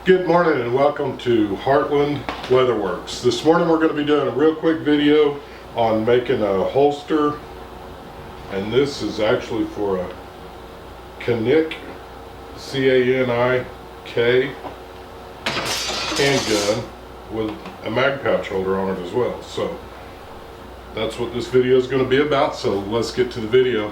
Good morning and welcome to Heartland Leatherworks. This morning we're going to be doing a real quick video on making a holster, and this is actually for a Canid, C-A-N-I-K handgun with a mag pouch holder on it as well. So that's what this video is going to be about, so let's get to the video.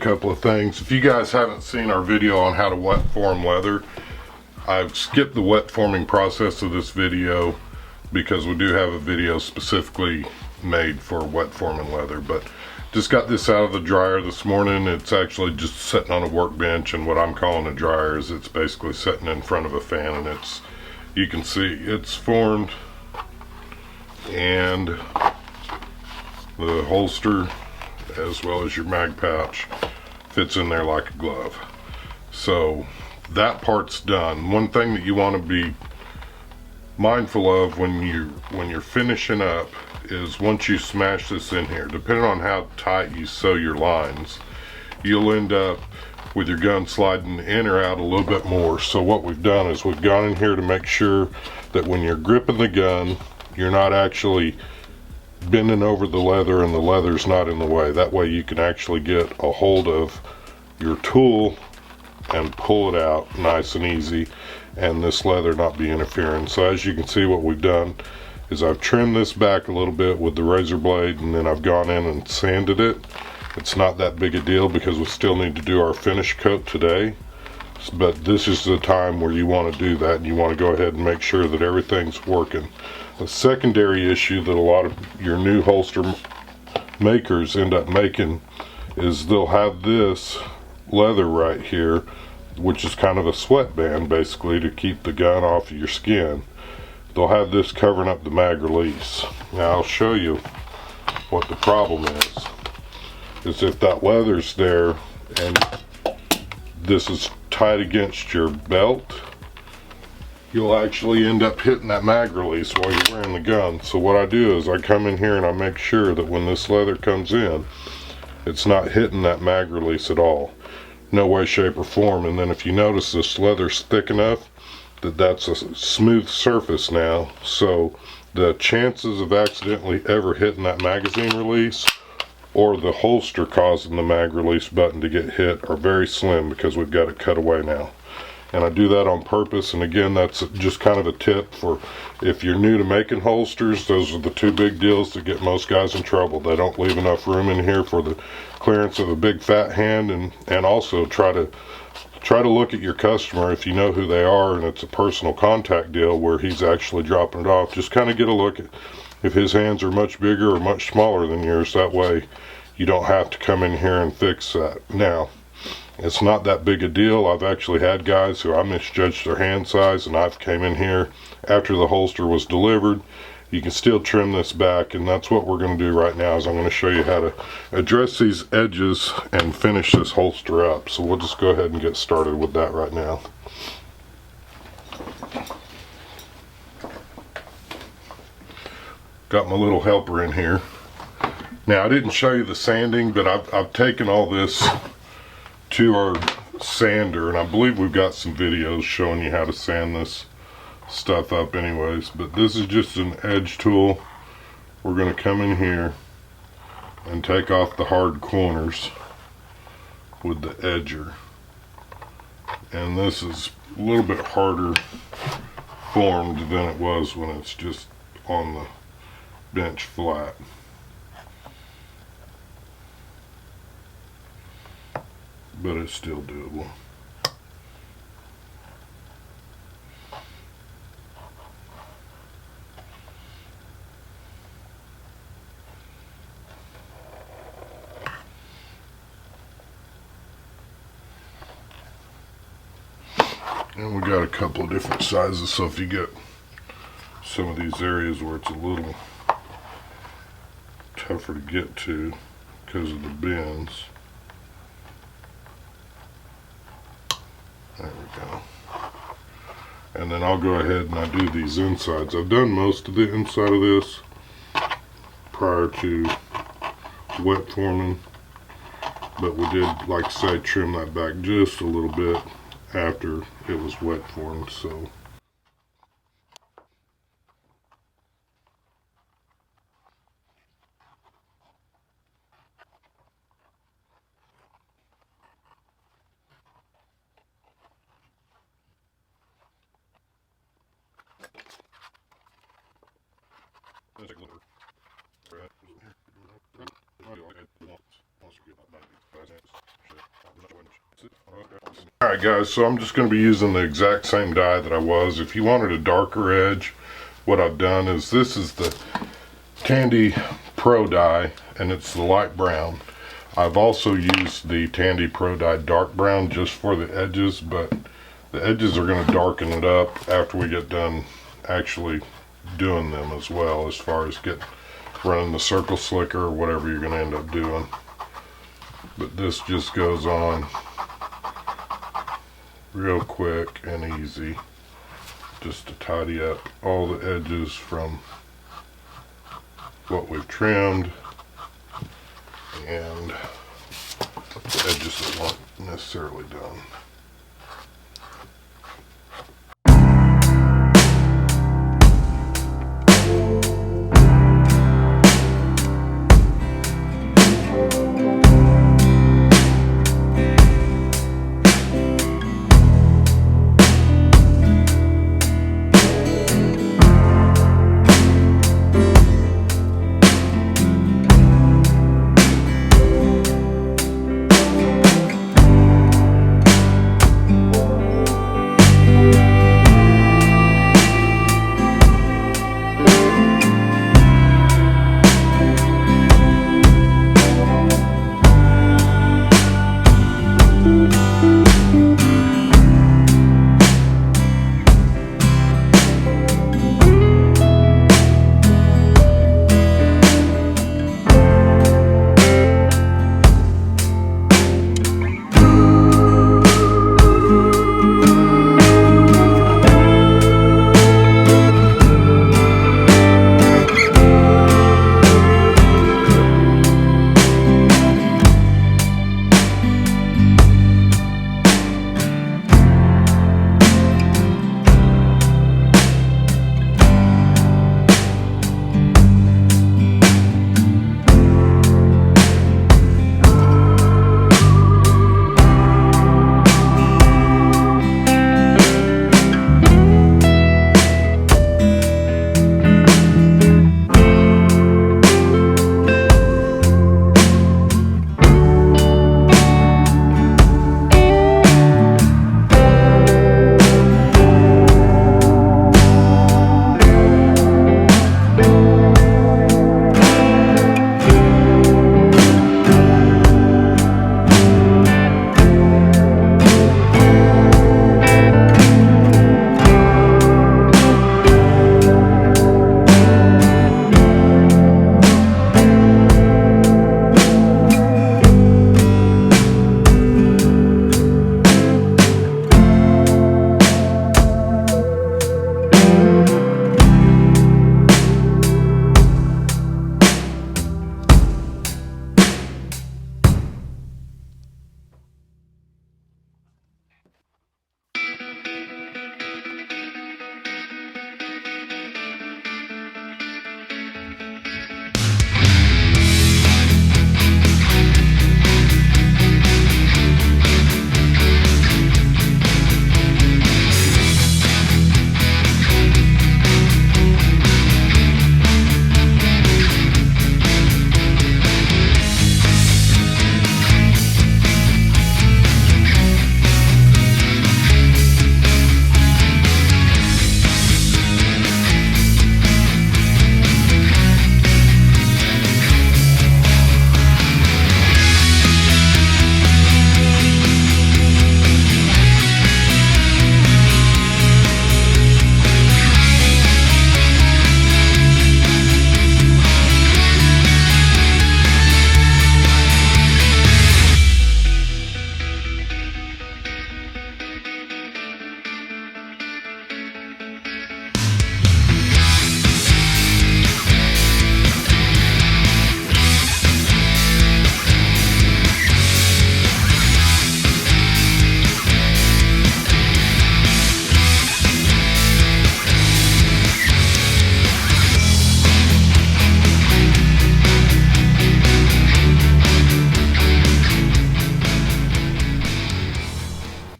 couple of things. If you guys haven't seen our video on how to wet form leather, I've skipped the wet forming process of this video because we do have a video specifically made for wet forming leather. But just got this out of the dryer this morning. It's actually just sitting on a workbench, and what I'm calling a dryer is it's basically sitting in front of a fan, and it's, you can see it's formed, and the holster as well as your mag pouch fits in there like a glove. So that part's done. One thing that you want to be mindful of when you're finishing up is once you smash this in here, depending on how tight you sew your lines, you'll end up with your gun sliding in or out a little bit more. So what we've done is we've gone in here to make sure that when you're gripping the gun, you're not actually bending over the leather and the leather's not in the way. That way you can actually get a hold of your tool and pull it out nice and easy, and this leather not be interfering. So as you can see, what we've done is I've trimmed this back a little bit with the razor blade, and then I've gone in and sanded it. It's not that big a deal because we still need to do our finish coat today, but this is the time where you want to do that, and you want to go ahead and make sure that everything's working. The secondary issue that a lot of your new holster makers end up making is they'll have this leather right here, which is kind of a sweatband basically to keep the gun off of your skin. They'll have this covering up the mag release. Now I'll show you what the problem is if that leather's there and this is tight against your belt, you'll actually end up hitting that mag release while you're wearing the gun. So what I do is I come in here and I make sure that when this leather comes in, it's not hitting that mag release at all. No way, shape, or form. And then if you notice, this leather's thick enough that that's a smooth surface now. So the chances of accidentally ever hitting that magazine release or the holster causing the mag release button to get hit are very slim because we've got it cut away now. And I do that on purpose. And again, that's just kind of a tip for if you're new to making holsters. Those are the two big deals that get most guys in trouble. They don't leave enough room in here for the clearance of a big fat hand, and also try to look at your customer if you know who they are and it's a personal contact deal where he's actually dropping it off. Just kind of get a look at if his hands are much bigger or much smaller than yours. That way you don't have to come in here and fix that. Now, it's not that big a deal. I've actually had guys who I misjudged their hand size, and I've came in here after the holster was delivered. You can still trim this back, and that's what we're going to do right now. Is I'm going to show you how to address these edges and finish this holster up. So we'll just go ahead and get started with that right now. Got my little helper in here. Now I didn't show you the sanding, but I've taken all this to our sander, and I believe we've got some videos showing you how to sand this stuff up anyways. But this is just an edge tool. We're going to come in here and take off the hard corners with the edger, and this is a little bit harder formed than it was when it's just on the bench flat. But it's still doable. And we got a couple of different sizes, so if you get some of these areas where it's a little tougher to get to because of the bends, there we go. And then I'll go ahead and I do these insides. I've done most of the inside of this prior to wet forming, but we did, like I say, trim that back just a little bit after it was wet formed. So Alright guys, so I'm just going to be using the exact same die that I was. If you wanted a darker edge, what I've done is this is the Tandy Pro die, and it's the light brown. I've also used the Tandy Pro die dark brown just for the edges, but the edges are going to darken it up after we get done actually doing them as well, as far as running the circle slicker or whatever you're going to end up doing. But this just goes on real quick and easy, just to tidy up all the edges from what we've trimmed and the edges that weren't necessarily done.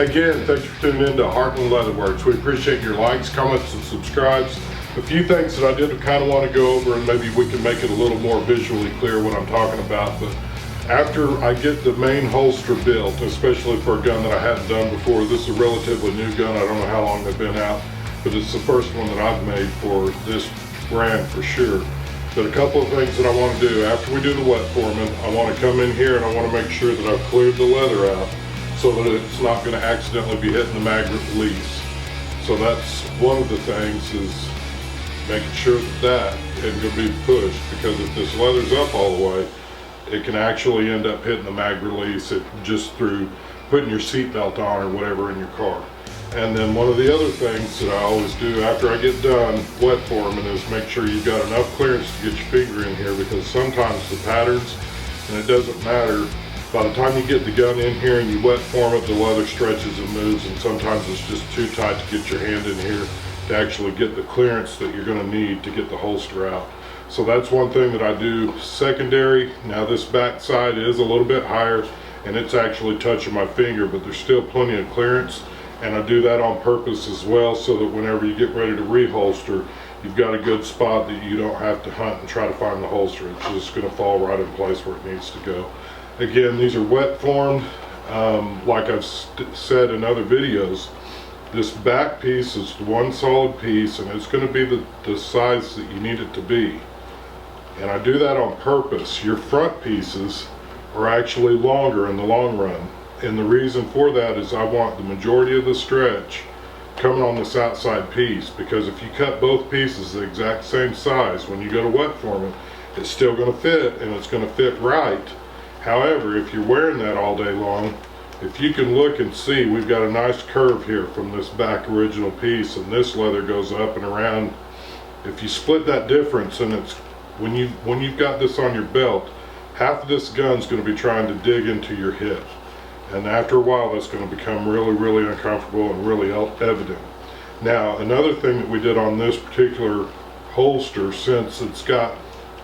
Again, thanks for tuning in to Heartland Leatherworks. We appreciate your likes, comments, and subscribes. A few things that I did kind of want to go over, and maybe we can make it a little more visually clear what I'm talking about. But after I get the main holster built, especially for a gun that I hadn't done before, this is a relatively new gun, I don't know how long they've been out, but it's the first one that I've made for this brand for sure. But a couple of things that I want to do, after we do the wet forming, I want to come in here and I want to make sure that I've cleared the leather out so that it's not going to accidentally be hitting the mag release. So that's one of the things, is making sure that isn't going to be pushed, because if this leather's up all the way, it can actually end up hitting the mag release just through putting your seatbelt on or whatever in your car. And then one of the other things that I always do after I get done wet forming is make sure you've got enough clearance to get your finger in here, because sometimes the patterns, and it doesn't matter, by the time you get the gun in here and you wet form it, the leather stretches and moves, and sometimes it's just too tight to get your hand in here to actually get the clearance that you're going to need to get the holster out. So that's one thing that I do secondary. Now this back side is a little bit higher and it's actually touching my finger, but there's still plenty of clearance, and I do that on purpose as well, so that whenever you get ready to reholster, you've got a good spot that you don't have to hunt and try to find the holster. It's just going to fall right in place where it needs to go. Again, these are wet formed. Like I've said in other videos, this back piece is one solid piece, and it's going to be the size that you need it to be. And I do that on purpose. Your front pieces are actually longer in the long run. And the reason for that is I want the majority of the stretch coming on this outside piece, because if you cut both pieces the exact same size, when you go to wet form it, it's still going to fit, and it's going to fit right. However, if you're wearing that all day long, if you can look and see, we've got a nice curve here from this back original piece, and this leather goes up and around. If you split that difference, and it's when you've got this on your belt, half of this gun's going to be trying to dig into your hip, and after a while that's going to become really, really uncomfortable and really evident. Now, another thing that we did on this particular holster, since it's got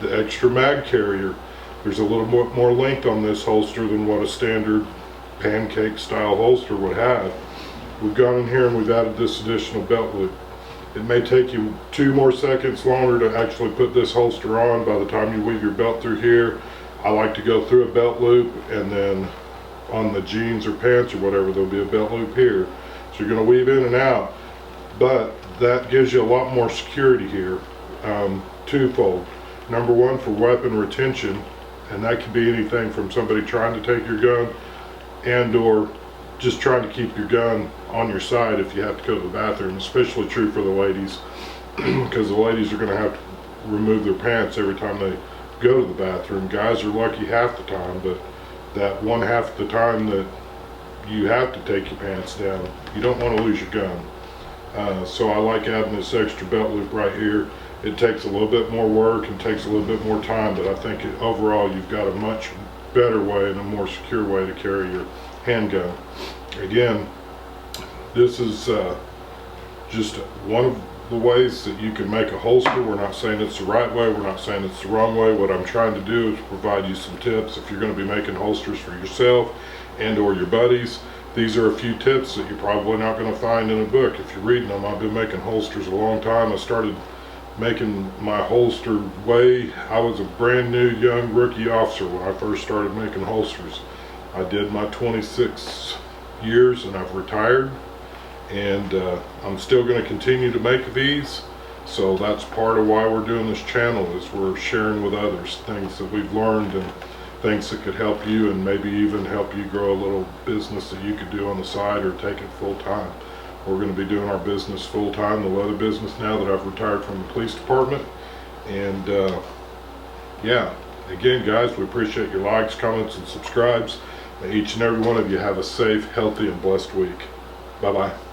the extra mag carrier, there's a little bit more length on this holster than what a standard pancake style holster would have. We've gone in here and we've added this additional belt loop. It may take you 2 more seconds longer to actually put this holster on. By the time you weave your belt through here, I like to go through a belt loop, and then on the jeans or pants or whatever, there'll be a belt loop here. So you're going to weave in and out, but that gives you a lot more security here. Twofold. Number one, for weapon retention, and that could be anything from somebody trying to take your gun and or just trying to keep your gun on your side if you have to go to the bathroom. Especially true for the ladies, because the ladies are going to have to remove their pants every time they go to the bathroom. Guys are lucky half the time, but that one half of the time that you have to take your pants down, you don't want to lose your gun. So I like adding this extra belt loop right here. It takes a little bit more work and takes a little bit more time, but I think overall you've got a much better way and a more secure way to carry your handgun. Again, this is just one of the ways that you can make a holster. We're not saying it's the right way, we're not saying it's the wrong way. What I'm trying to do is provide you some tips if you're going to be making holsters for yourself and or your buddies. These are a few tips that you're probably not going to find in a book if you're reading them. I've been making holsters a long time. I started making my holster I was a brand new young rookie officer when I first started making holsters. I did my 26 years and I've retired, and I'm still going to continue to make these. So that's part of why we're doing this channel, is we're sharing with others things that we've learned and things that could help you, and maybe even help you grow a little business that you could do on the side or take it full time. We're going to be doing our business full time, the leather business, now that I've retired from the police department. And yeah, again guys, we appreciate your likes, comments, and subscribes. May each and every one of you have a safe, healthy, and blessed week. Bye bye.